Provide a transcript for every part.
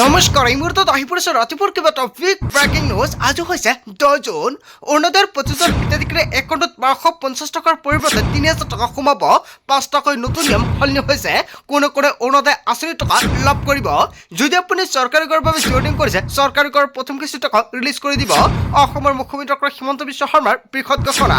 নমস্কাৰ এই মুহূৰ্তত আহি পৰিছে ৰাতিপুৱাৰ কিবা টপিক ব্ৰেকিং নিউজ আজি হৈছে 10 জুন অৰুণোদয়ৰ 25জন হিতাধিকাৰীৰ একাউণ্টত 1250 টকাৰ পৰিৱৰ্তে 3000 টকা সোমাব 5 টকাকৈ নতুন নিয়ম সলনি হৈছে কোনে কোনে অৰুণোদয় আঁচনিৰ টকা লাভ কৰিব যদি আপুনি চৰকাৰী কৰৰ বাবে জিঅ'ডিং কৰিছে চৰকাৰী কৰৰ প্ৰথম কিস্তি টকা ৰিলিজ কৰি দিব অসমৰ মুখ্যমন্ত্ৰী ডক্টৰ হিমন্ত বিশ্ব শৰ্মাৰ বৃহৎ ঘোষণা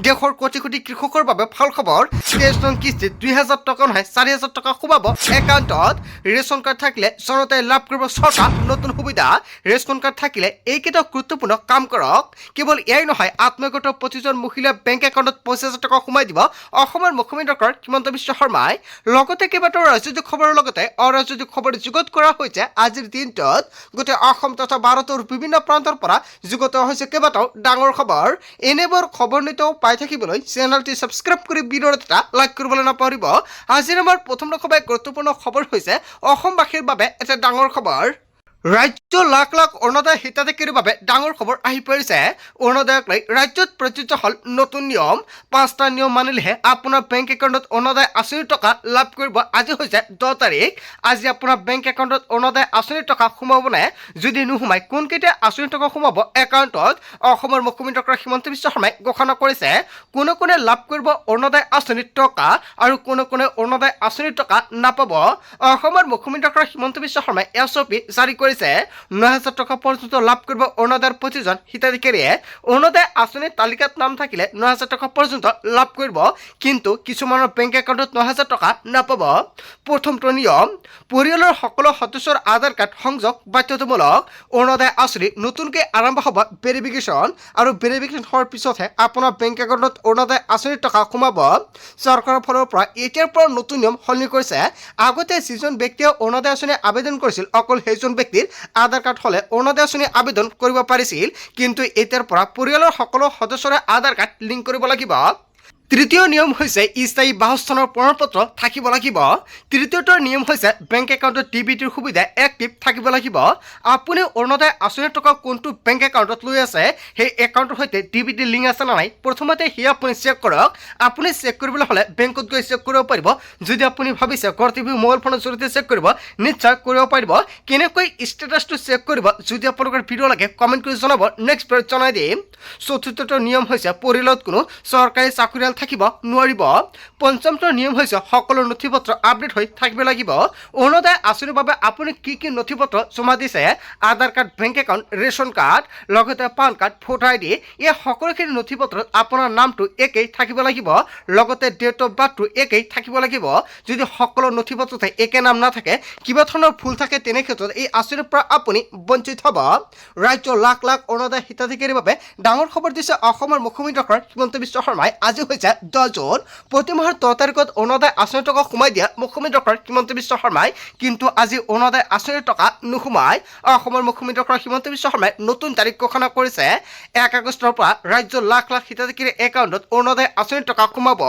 দেশৰ কোটি কোটি কৃষকৰ বাবে ভাল খবৰ 23 নং কিস্তিত 2000 টকা নহয় 4000 টকা সোমাব একাউণ্টত ৰেচন কাৰ্ড থাকিলে জনতাই লাভ কৰিব ছটা নতুন সুবিধা ৰেচন কাৰ্ড থাকিলে এইকেইটা গুৰুত্বপূৰ্ণ কাম কৰক কেৱল এয়াই নহয় আত্মগত 25জন মহিলা বেংক একাউণ্টত 25000 টকা সোমাই দিব অসমৰ মুখ্যমন্ত্ৰী ডক্টৰ হিমন্ত বিশ্ব শৰ্মাই লগতে কেইবাটাও ৰাজনৈতিক খবৰৰ লগতে অৰাজনৈতিক খবৰ যুগত কৰা হৈছে আজিৰ দিনটোত গোটেই অসম তথা ভাৰতৰ বিভিন্ন প্ৰান্তৰ পৰা যুগত হৈছে কেইবাটাও ডাঙৰ খবৰ এনেবোৰ খবৰ নিতৌ পাই থাকিবলৈ চেনেলটি সাবস্ক্ৰাইব কৰি ভিডিঅ'ত এটা লাইক কৰিবলৈ নাপাহৰিব আজিৰ আমাৰ প্ৰথম খবৰ গুৰুত্বপূৰ্ণ খবৰ হৈছে অসমবাসীৰ বাবে এটা ডাঙৰ খবৰ ৰাজ্য লাখ লাখ অৰুণোদয় হিতাধিকাৰীৰ বাবে ডাঙৰ খবৰ আহি পৰিছে অৰুণোদয়ক লৈ ৰাজ্যত প্ৰযোজ্য হ'ল নতুন নিয়ম 5টা নিয়ম মানিলেহে আপোনাৰ বেংক একাউণ্টত অৰুণোদয় আঁচনিৰ টকা লাভ কৰিব আজি হৈছে 10 তাৰিখ আজি আপোনাৰ বেংক একাউণ্টত অৰুণোদয় আঁচনিৰ টকা সোমাবনে যদি নোসোমাই কোনকেইটা আঁচনিৰ টকা সোমাব একাউণ্টত অসমৰ মুখ্যমন্ত্ৰী ডক্টৰ হিমন্ত বিশ্ব শৰ্মাই ঘোষণা কৰিছে কোনে কোনে লাভ কৰিব অৰুণোদয় আঁচনিৰ টকা আৰু কোনে কোনে অৰুণোদয় আঁচনিৰ টকা নাপাব অসমৰ মুখ্যমন্ত্ৰী ডক্টৰ হিমন্ত বিশ্ব শৰ্মাই এছঅপি জাৰি কৰিছে 9000 টকা পৰ্যন্ত লাভ কৰিব অৰুণোদয়ৰ 25জন হিতাধিকাৰীয়ে অৰুণোদয় আঁচনিৰ তালিকাত নাম থাকিলে 9000 টকা পৰ্যন্ত লাভ কৰিব কিন্তু কিছুমানৰ বেংক একাউণ্টত 9000 টকা নাপাব প্ৰথমটো নিয়ম পৰিয়ালৰ সকলো সদস্যৰ আধাৰ কাৰ্ড সংযোগ বাধ্যতামূলক অৰুণোদয় আঁচনি নতুনকৈ আৰম্ভ হ'ব ভেৰিফিকেশ্যন আৰু ভেৰিফিকেশ্যন হোৱাৰ পিছতহে আপোনাৰ বেংক একাউণ্টত অৰুণোদয় আঁচনিৰ টকা সোমাব চৰকাৰৰ ফালৰ পৰা এতিয়াৰ পৰা নতুন নিয়ম সলনি কৰিছে আগতে যিজন ব্যক্তিয়ে অৰুণোদয় আঁচনি আবেদন কৰিছিল অকল সেইজন ব্যক্তিৰ আধাৰ কাৰ্ড হলে অৰুণোদয় আঁচনি আবেদন কৰিব পাৰিছিল কিন্তু এতিয়াৰ পৰা পৰিয়ালৰ সকলো সদস্যৰে আধাৰ কাৰ্ড লিংক কৰিব লাগিব তৃতীয় নিয়ম হৈছে স্থায়ী বাসস্থানৰ প্ৰমাণপত্ৰ থাকিব লাগিব তৃতীয়টো নিয়ম হৈছে বেংক একাউণ্টত ডিবিটিৰ সুবিধা এক্টিভ থাকিব লাগিব আপুনি অৰুণোদয় আঁচনিৰ টকা কোনটো বেংক একাউণ্টত লৈ আছে সেই একাউণ্টৰ সৈতে ডিবিটি লিংক আছে নে নাই প্ৰথমতে সেই আপুনি চেক কৰক আপুনি চেক কৰিবলৈ হ'লে বেংকত গৈ চেক কৰিব পাৰিব যদি আপুনি ভাবিছে ঘৰ টিভি মোবাইল ফোনৰ জৰিয়তে চেক কৰিব নিশ্চয় কৰিব পাৰিব কেনেকৈ ষ্টেটাছটো চেক কৰিব যদি আপোনালোকৰ ভিডিঅ' লাগে কমেণ্ট কৰি জনাব নেক্সট ভিডিঅ'ত জনাই দিম চতুৰ্থটো নিয়ম হৈছে পৰিয়ালত কোনো চৰকাৰী চাকৰিয়াল থাকিব নোৱাৰিব পঞ্চমটো নিয়ম হৈছে সকলো নথিপত্ৰ আপডেট হৈ থাকিব লাগিব অৰুণোদয় আঁচনিৰ বাবে আপুনি কি কি নথিপত্ৰ জমা দিছে Aadhaar card bank account ration card লগতে পান কাৰ্ড ভোটাৰ আইডি এই সকলোখিনি নথিপত্ৰত আপোনাৰ নামটো একেই থাকিব লাগিব লগতে ডেট অফ বাৰ্থটো একেই থাকিব লাগিব যদি সকলো নথিপত্ৰতে একে নাম নাথাকে কিবা ধৰণৰ ভুল থাকে তেনে ক্ষেত্ৰত এই আঁচনিৰ পৰা আপুনি বঞ্চিত হ'ব ৰাজ্য লাখ লাখ অৰুণোদয় হিতাধিকাৰীৰ বাবে ডাঙৰ খবৰ দিছে অসমৰ মুখ্যমন্ত্ৰী ডক্টৰ হিমন্ত বিশ্ব শৰ্মাই আজি হৈছে 10 জুন প্ৰতি মাহৰ 10 তাৰিখত অৰুণোদয় আঁচনিৰ টকা সোমাই দিয়া মুখ্যমন্ত্ৰী ডক্টৰ হিমন্ত বিশ্ব শৰ্মাই কিন্তু আজি অৰুণোদয় আঁচনিৰ টকা নোসোমাই অসমৰ মুখ্যমন্ত্ৰী ডক্টৰ হিমন্ত বিশ্ব শৰ্মাই নতুন তাৰিখ ঘোষণা কৰিছে 1 আগষ্টৰ পৰা ৰাজ্যৰ লাখ লাখ হিতাধিকাৰীৰ একাউণ্টত অৰুণোদয় আঁচনিৰ টকা সোমাব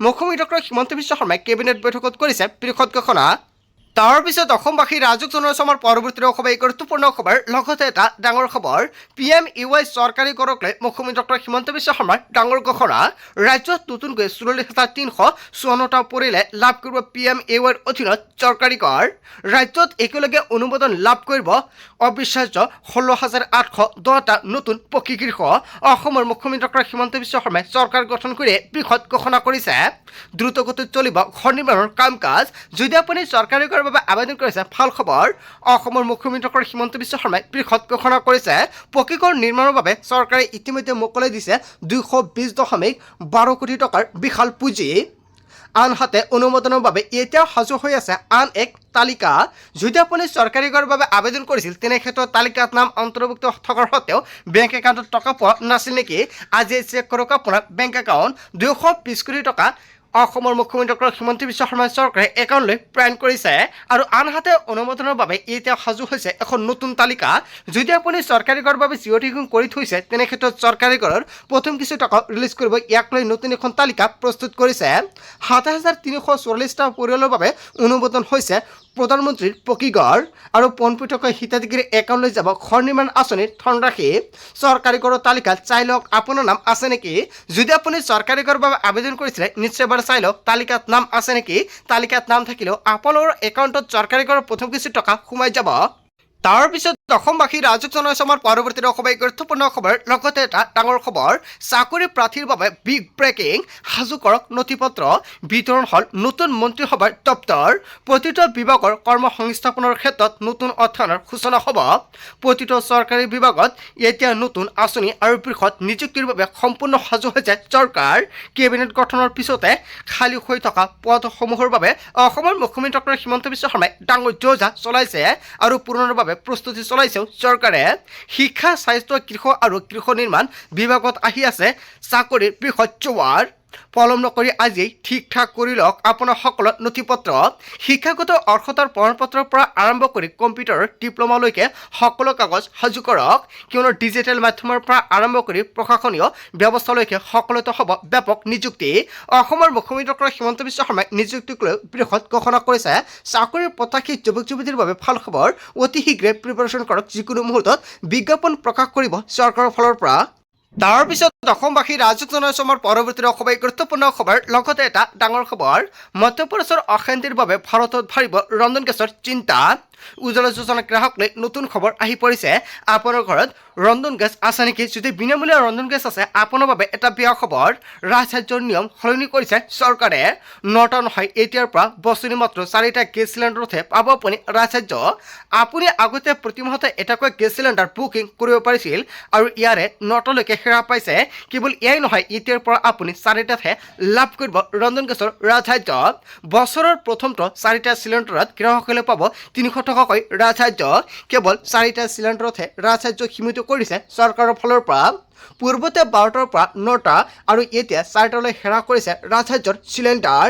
মুখ্যমন্ত্ৰী ডক্টৰ হিমন্ত বিশ্ব শৰ্মাই কেবিনেট বৈঠকত কৰিছে বৃহৎ ঘোষণা তাৰ পিছত অসমবাসী ৰাজক জনসমৰ পৰৱৰ্তী খবৰ গুৰুত্বপূৰ্ণ খবৰ লগতে এটা ডাঙৰ খবৰ PMUY চৰকাৰী কৰক লৈ মুখ্যমন্ত্ৰী ডক্টৰ হিমন্ত বিশ্ব শৰ্মাৰ ডাঙৰ ঘোষণা ৰাজ্যত নতুনকৈ ৪৪,৩৫৪টা পৰিয়ালে লাভ কৰিব PMUYৰ অধীনত চৰকাৰী কৰ ৰাজ্যত একেলগে অনুমোদন লাভ কৰিব অবিশ্বাস্য ১৬,৮১০টা নতুন পকী গৃহ অসমৰ মুখ্যমন্ত্ৰী ডক্টৰ হিমন্ত বিশ্ব শৰ্মাই চৰকাৰ গঠন কৰি বৃহৎ ঘোষণা কৰিছে দ্ৰুতগতিত চলিব ঘৰ নিৰ্মাণৰ কাম কাজ যদি আপুনি চৰকাৰী বাবে আবেদন কৰিছে ভাল খবৰ অসমৰ মুখ্যমন্ত্ৰী ডক্টৰ হিমন্ত বিশ্ব শৰ্মাই বৃহৎ ঘোষণা কৰিছে পকী ঘৰ নিৰ্মাণৰ বাবে চৰকাৰে ইতিমধ্যে মোকলাই দিছে ২২০.১২ কোটি টকাৰ বিশাল পুঁজি আনহাতে অনুমোদনৰ বাবে এতিয়া সাজু হৈ আছে আন এক তালিকা যদি আপুনি চৰকাৰী ঘৰৰ বাবে আবেদন কৰিছিল তেনে ক্ষেত্ৰত তালিকাত নাম অন্তৰ্ভুক্ত থকাৰ সত্ত্বেও বেংক একাউণ্টত টকা পোৱা নাছিল নেকি আজি চেক কৰক আপোনাৰ বেংক একাউণ্ট ২২০ কোটি টকা অসমৰ মুখ্যমন্ত্ৰী ডক্টৰ হিমন্ত বিশ্ব শৰ্মাৰ চৰকাৰে একাউণ্টলৈ প্ৰেৰণ কৰিছে আৰু আনহাতে অনুমোদনৰ বাবে এতিয়া সাজু হৈছে এখন নতুন তালিকা যদি আপুনি চৰকাৰী ঘৰৰ বাবে জিঅ'ডিং কৰি থৈছে তেনে ক্ষেত্ৰত চৰকাৰী ঘৰৰ প্ৰথম কিছু টকা ৰিলিজ কৰিব ইয়াক লৈ নতুন এখন তালিকা প্ৰস্তুত কৰিছে ৭,৩৪৪টা পৰিয়ালৰ বাবে অনুমোদন হৈছে প্ৰধানমন্ত্ৰীৰ পকী ঘৰ আৰু পোনপটীয়াকৈ হিতাধিকাৰীৰ একাউণ্টলৈ যাব ঘৰ নিৰ্মাণ আঁচনিৰ ধনৰাশি চৰকাৰী ঘৰৰ তালিকাত চাই লওক আপোনাৰ নাম আছে নেকি যদি আপুনি চৰকাৰী ঘৰৰ বাবে আবেদন কৰিছিলে নিশ্চয় চাই লওক তালিকাত নাম আছে নেকি তালিকাত নাম থাকিলেও আপোনালোকৰ একাউণ্টত চৰকাৰী ঘৰৰ প্ৰথম কিছু টকা সোমাই যাব তাৰ পিছত অসমবাসী ৰাইজক জনাইছে আমাৰ পৰৱৰ্তী অসমীয়া গুৰুত্বপূৰ্ণ খবৰ লগতে এটা ডাঙৰ খবৰ চাকৰি প্ৰাৰ্থীৰ বাবে বিগ ব্ৰেকিং সাজু কৰক নথিপত্ৰ বিতৰণ হ'ল নতুন মন্ত্ৰীসভাৰ দপ্তৰ প্ৰতিটো বিভাগৰ কৰ্মসংস্থাপনৰ ক্ষেত্ৰত নতুন অধ্যয়নৰ সূচনা হ'ব প্ৰতিটো চৰকাৰী বিভাগত এতিয়া নতুন আঁচনি আৰু বৃহৎ নিযুক্তিৰ বাবে সম্পূৰ্ণ সাজু হৈছে চৰকাৰ কেবিনেট গঠনৰ পিছতে খালী হৈ থকা পদসমূহৰ বাবে অসমৰ মুখ্যমন্ত্ৰী ডক্টৰ হিমন্ত বিশ্ব শৰ্মাই ডাঙৰ যোজা চলাইছে আৰু পূৰণৰ বাবে প্ৰস্তুতি চলাইছেও চৰকাৰে শিক্ষা স্বাস্থ্য কৃষি আৰু গৃহ নিৰ্মাণ বিভাগত আহি আছে চাকৰিৰ বৃহৎ জোৱাৰ পলম নকৰি আজি ঠিক ঠাক কৰি লওক আপোনাৰ সকলো নথিপত্ৰ শিক্ষাগত অৰ্হতাৰ প্ৰমাণপত্ৰৰ পৰা আৰম্ভ কৰি কম্পিউটাৰ ডিপ্ল'মালৈকে সকলো কাগজ সাজু কৰক কিয়নো ডিজিটেল মাধ্যমৰ পৰা আৰম্ভ কৰি প্ৰশাসনীয় ব্যৱস্থালৈকে সকলোতে হ'ব ব্যাপক নিযুক্তি অসমৰ মুখ্যমন্ত্ৰী ডক্টৰ হিমন্ত বিশ্ব শৰ্মাই নিযুক্তিক লৈ বৃহৎ ঘোষণা কৰিছে চাকৰিৰ প্ৰত্যাশী যুৱক যুৱতীৰ বাবে ভাল খবৰ অতি শীঘ্ৰে প্ৰিপাৰেশ্যন কৰক যিকোনো মুহূৰ্তত বিজ্ঞাপন প্ৰকাশ কৰিব চৰকাৰৰ ফালৰ পৰা তাৰ পিছত অসমবাসী ৰাইজক জনাইছে আমাৰ পৰৱৰ্তী অসমীয়া গুৰুত্বপূৰ্ণ খবৰ লগতে এটা ডাঙৰ খবৰ মধ্যপ্ৰদেশৰ অশান্তিৰ বাবে ভাৰতত ভাৰিব ৰন্ধন গেছৰ চিন্তা উজ্জ্বলা যোজনা গ্ৰাহক লৈ নতুন খবৰ আহি পৰিছে আপোনাৰ ঘৰত ৰন্ধন গেছ আছে নেকি যদি বিনামূলীয়া ৰন্ধন গেছ আছে আপোনাৰ বাবে এটা বেয়া খবৰ ৰাজসাহায্যৰ নিয়ম সলনি কৰিছে চৰকাৰে 9টা নহয় এতিয়াৰ পৰা বছৰি মাত্ৰ 4টা গেছ চিলিণ্ডাৰতহে পাব আপুনি ৰাজসাহায্য আপুনি আগতে প্ৰতি মাহতে এটাকৈ গেছ চিলিণ্ডাৰ বুকিং কৰিব পাৰিছিল আৰু ইয়াৰে 9টালৈকে সেৱা পাইছে কেৱল এয়াই নহয় এতিয়াৰ পৰা আপুনি 4টাতহে লাভ কৰিব ৰন্ধন গেছৰ ৰাজসাহায্য বছৰৰ প্ৰথমটো 4টা চিলিণ্ডাৰত গ্ৰাহকসকলে পাব 300 টকাকৈ ৰাজসাহায্য কেৱল 4টা চিলিণ্ডাৰতহে ৰাজসাহায্য সীমিত কৰিছে চৰকাৰৰ ফালৰ পৰা পূৰ্বতে 12টাৰ পৰা 9টা আৰু এতিয়া 4টালৈ সেৱা কৰিছে ৰাজসাহায্যৰ চিলিণ্ডাৰ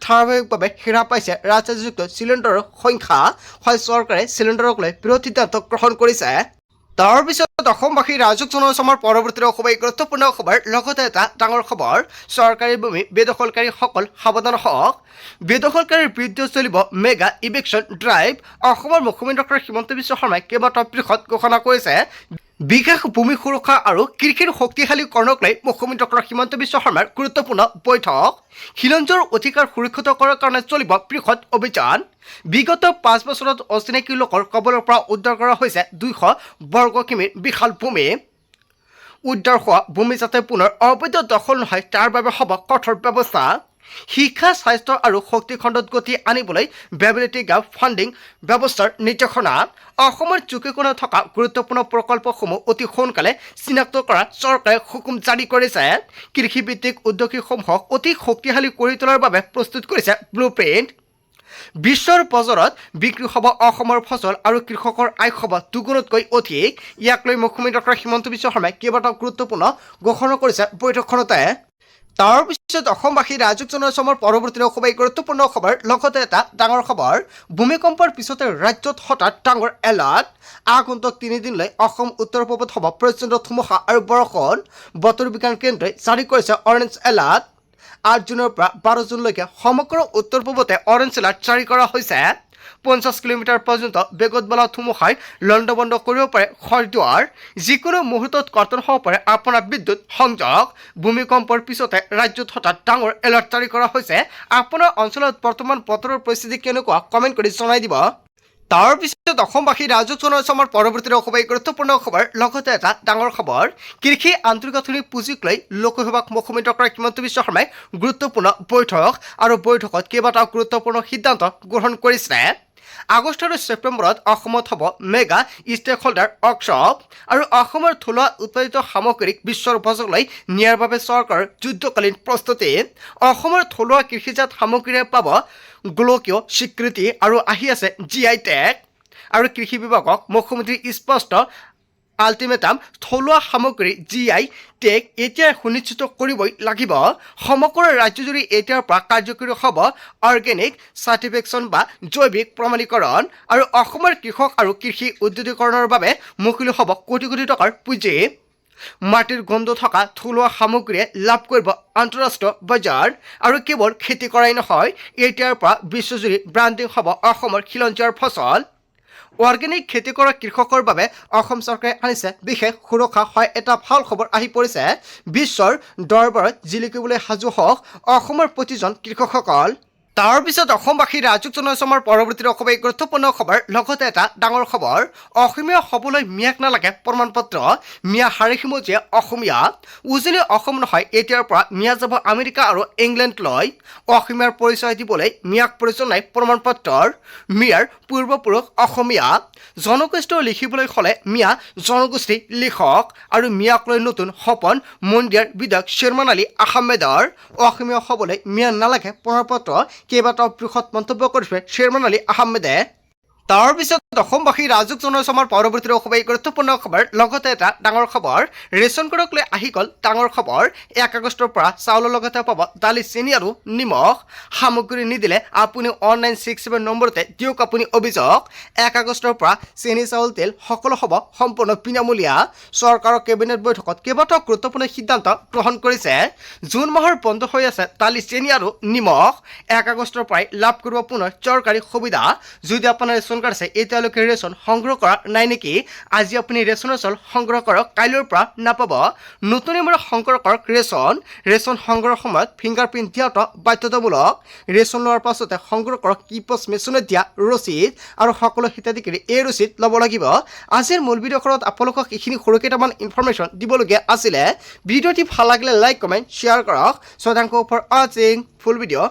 ধাৰাবাহিকভাৱে সেৱা পাইছে ৰাজসাহায্যযুক্ত চিলিণ্ডাৰৰ সংখ্যা হয় চৰকাৰে চিলিণ্ডাৰক লৈ বৃহৎ সিদ্ধান্ত গ্ৰহণ কৰিছে তাৰ পিছত অসমবাসী ৰাইজক জনাইছে আমাৰ পৰৱৰ্তী অসমীয়া গুৰুত্বপূৰ্ণ খবৰ লগতে এটা ডাঙৰ খবৰ চৰকাৰী ভূমি বেদখলকাৰীসকল সাৱধান হওক বেদখলকাৰীৰ বিৰুদ্ধে চলিব মেগা ইভিকশ্যন ড্ৰাইভ অসমৰ মুখ্যমন্ত্ৰী ডক্টৰ হিমন্ত বিশ্ব শৰ্মাই কেইবাটাও বৃহৎ ঘোষণা কৰিছে বিশেষ ভূমি সুৰক্ষা আৰু কৃষিৰ শক্তিশালীকৰণক লৈ মুখ্যমন্ত্ৰী ডক্টৰ হিমন্ত বিশ্ব শৰ্মাৰ গুৰুত্বপূৰ্ণ বৈঠক খিলঞ্জীয়াৰ অধিকাৰ সুৰক্ষিত কৰাৰ কাৰণে চলিব বৃহৎ অভিযান বিগত 5 বছৰত অচিনাকি লোকৰ কবলৰ পৰা উদ্ধাৰ কৰা হৈছে 200 বৰ্গ কিমিৰ বিশাল ভূমি উদ্ধাৰ হোৱা ভূমি যাতে পুনৰ অবৈধ দখল নহয় তাৰ বাবে হ'ব কঠোৰ ব্যৱস্থা শিক্ষা স্বাস্থ্য আৰু শক্তি খণ্ডত গতি আনিবলৈ ভেবিলিটি গেপ ফাণ্ডিং ব্যৱস্থাৰ নিৰ্দেশনা অসমৰ চুকে কোণে থকা গুৰুত্বপূৰ্ণ প্ৰকল্পসমূহ অতি সোনকালে চিনাক্ত কৰা চৰকাৰে হুকুম জাৰি কৰিছে কৃষিভিত্তিক উদ্যোগীসমূহক অতি শক্তিশালী কৰি তোলাৰ বাবে প্ৰস্তুত কৰিছে ব্লুপ্ৰিণ্ট বিশ্বৰ বজাৰত বিক্ৰী হ'ব অসমৰ ফচল আৰু কৃষকৰ আয় হ'ব দুগুণতকৈ অধিক ইয়াক লৈ মুখ্যমন্ত্ৰী ডক্টৰ হিমন্ত বিশ্ব শৰ্মাই কেইবাটাও গুৰুত্বপূৰ্ণ ঘোষণা কৰিছে বৈঠকখনতে তাৰ পিছত অসমবাসী ৰাইজক জনাইছে আমাৰ পৰৱৰ্তী অসমীয়া গুৰুত্বপূৰ্ণ খবৰ লগতে এটা ডাঙৰ খবৰ ভূমিকম্পৰ পিছতে ৰাজ্যত হঠাৎ ডাঙৰ এলাৰ্ট আগন্তুক 3 দিনলৈ অসম উত্তৰ পূবত হ'ব প্ৰচণ্ড ধুমুহা আৰু বৰষুণ বতৰ বিজ্ঞান কেন্দ্ৰই জাৰি কৰিছে অৰেঞ্জ এলাৰ্ট 8 জুনৰ পৰা 12 জুনলৈকে সমগ্ৰ উত্তৰ পূবতে অৰেঞ্জ এলাৰ্ট জাৰি কৰা হৈছে 50 কিলোমিটাৰ পৰ্যন্ত বেগত বলা ধুমুহাই লণ্ডভণ্ড কৰিব পাৰে ঘৰ-দুৱাৰ যিকোনো মুহূৰ্তত কৰ্তন হ'ব পাৰে আপোনাৰ বিদ্যুৎ সংযোগ ভূমিকম্পৰ পিছতে ৰাজ্যত হঠাৎ ডাঙৰ এলাৰ্ট জাৰি কৰা হৈছে আপোনাৰ অঞ্চলত বৰ্তমান বতৰৰ পৰিস্থিতি কেনেকুৱা কমেণ্ট কৰি জনাই দিব তাৰ পিছত অসমবাসী ৰাইজক জনাইছে আমাৰ পৰৱৰ্তী অসমীয়া গুৰুত্বপূৰ্ণ খবৰ লগতে এটা ডাঙৰ খবৰ কৃষি আন্তঃগাঁথনি পুঁজিক লৈ লোকসভাক মুখ্যমন্ত্ৰী ডক্টৰ হিমন্ত বিশ্ব শৰ্মাই গুৰুত্বপূৰ্ণ বৈঠক আৰু বৈঠকত কেইবাটাও গুৰুত্বপূৰ্ণ সিদ্ধান্ত গ্ৰহণ কৰিছে আগষ্ট আৰু ছেপ্টেম্বৰত অসমত হ'ব মেগা ষ্টেক হোল্ডাৰ ৱৰ্কশ্বপ আৰু অসমৰ থলুৱা উৎপাদিত সামগ্ৰীক বিশ্বৰ বজাৰলৈ নিয়াৰ বাবে চৰকাৰৰ যুদ্ধকালীন প্ৰস্তুতি অসমৰ থলুৱা কৃষিজাত সামগ্ৰীৰে পাব গোলকীয় স্বীকৃতি আৰু আহি আছে GI টেগ আৰু কৃষি বিভাগক মুখ্যমন্ত্ৰীৰ স্পষ্ট আল্টিমেটাম থলুৱা সামগ্ৰী GI টেগ এতিয়া সুনিশ্চিত কৰিবই লাগিব সমগ্ৰ ৰাজ্যজুৰি এতিয়াৰ পৰা কাৰ্যকৰী হ'ব অৰ্গেনিক চাৰ্টিফিকেশ্যন বা জৈৱিক প্ৰমাণীকৰণ আৰু অসমৰ কৃষক আৰু কৃষি উদ্যোগীকৰণৰ বাবে মুকলি হ'ব কোটি কোটি টকাৰ পুঁজি মাটিৰ গন্ধ থকা থলুৱা সামগ্ৰীয়ে লাভ কৰিব আন্তঃৰাষ্ট্ৰীয় বজাৰ আৰু কেৱল খেতি কৰাই নহয় এতিয়াৰ পৰা বিশ্বজুৰি ব্ৰাণ্ডিং হ'ব অসমৰ খিলঞ্জীয়াৰ ফচল অৰ্গেনিক খেতি কৰা কৃষকৰ বাবে অসম চৰকাৰে আনিছে বিশেষ সুৰক্ষা হয় এটা ভাল খবৰ আহি পৰিছে বিশ্বৰ দৰবাৰত জিলিকিবলৈ সাজু হওক অসমৰ প্ৰতিজন কৃষকসকল তাৰ পিছত অসমবাসী ৰাজুক জনাইছে আমাৰ পৰৱৰ্তী অসমৰ এই গুৰুত্বপূৰ্ণ খবৰ লগতে এটা ডাঙৰ খবৰ অসমীয়া হ'বলৈ মিয়াক নালাগে প্ৰমাণ পত্ৰ মিয়া হাৰিসিমজীয়ে অসমীয়া উজনি অসম নহয় এতিয়াৰ পৰা মিয়া যাব আমেৰিকা আৰু ইংলেণ্ডলৈ অসমীয়াৰ পৰিচয় দিবলৈ মিয়াক প্ৰয়োজন নাই প্ৰমাণ পত্ৰৰ মিয়াৰ পূৰ্বপুৰুষ অসমীয়া জনগোষ্ঠী লিখিবলৈ হ'লে মিয়া জনগোষ্ঠী লিখক আৰু মিয়াক লৈ নতুন সপোন মন্দিৰ বিধায়ক শ্বেৰমান আলী আহমেদৰ অসমীয়া হ'বলৈ মিয়া নালাগে প্ৰমাণ পত্ৰ কেইবাটাও বৃহৎ মন্তব্য কৰিছে শ্বেৰমান আলী আহমেদে তাৰ পিছত অসমবাসী ৰাজুক জনাইছে আমাৰ পৰৱৰ্তী অসমৰ এই গুৰুত্বপূৰ্ণ খবৰ লগতে এটা ডাঙৰ খবৰ ৰেচন কাৰ্ডক লৈ আহি গ'ল ডাঙৰ খবৰ 1 আগষ্টৰ পৰা চাউলৰ লগতে পাব দালি চেনি আৰু নিমখ সামগ্ৰী নিদিলে আপুনি অনলাইন 67 নম্বৰতে দিয়ক আপুনি অভিযোগ 1 আগষ্টৰ পৰা চেনি চাউল তেল সকলো হ'ব সম্পূৰ্ণ বিনামূলীয়া চৰকাৰৰ কেবিনেট বৈঠকত কেইবাটাও গুৰুত্বপূৰ্ণ সিদ্ধান্ত গ্ৰহণ কৰিছে জুন মাহৰ বন্ধ হৈ আছে দালি চেনি আৰু নিমখ 1 আগষ্টৰ পৰাই লাভ কৰিব পুনৰ চৰকাৰী সুবিধা যদি আপোনাৰ ৰেচন কাৰ্ড আছে এতিয়ালৈকে ৰেচন সংগ্ৰহ কৰা নাই নেকি আজি আপুনি ৰেচনৰ চাউল সংগ্ৰহ কৰক কাইলৈৰ পৰা নাপাব নতুন নিয়মেৰে সংগ্ৰহ কৰক ৰেচন সংগ্ৰহৰ সময়ত ফিংগাৰপ্ৰিণ্ট দিয়াটো বাধ্যতামূলক ৰেচন লোৱাৰ পাছতে সংগ্ৰহ কৰক কিপছ মেচিনত দিয়া ৰচিদ আৰু সকলো হিতাধিকাৰী এই ৰচিদ ল'ব লাগিব আজিৰ মূল ভিডিঅ'খনত আপোনালোকক এইখিনি সৰু কেইটামান ইনফৰমেশ্যন দিবলগীয়া আছিলে ভিডিঅ'টি ভাল লাগিলে লাইক কমেণ্ট শ্বেয়াৰ কৰক so thank you for watching full video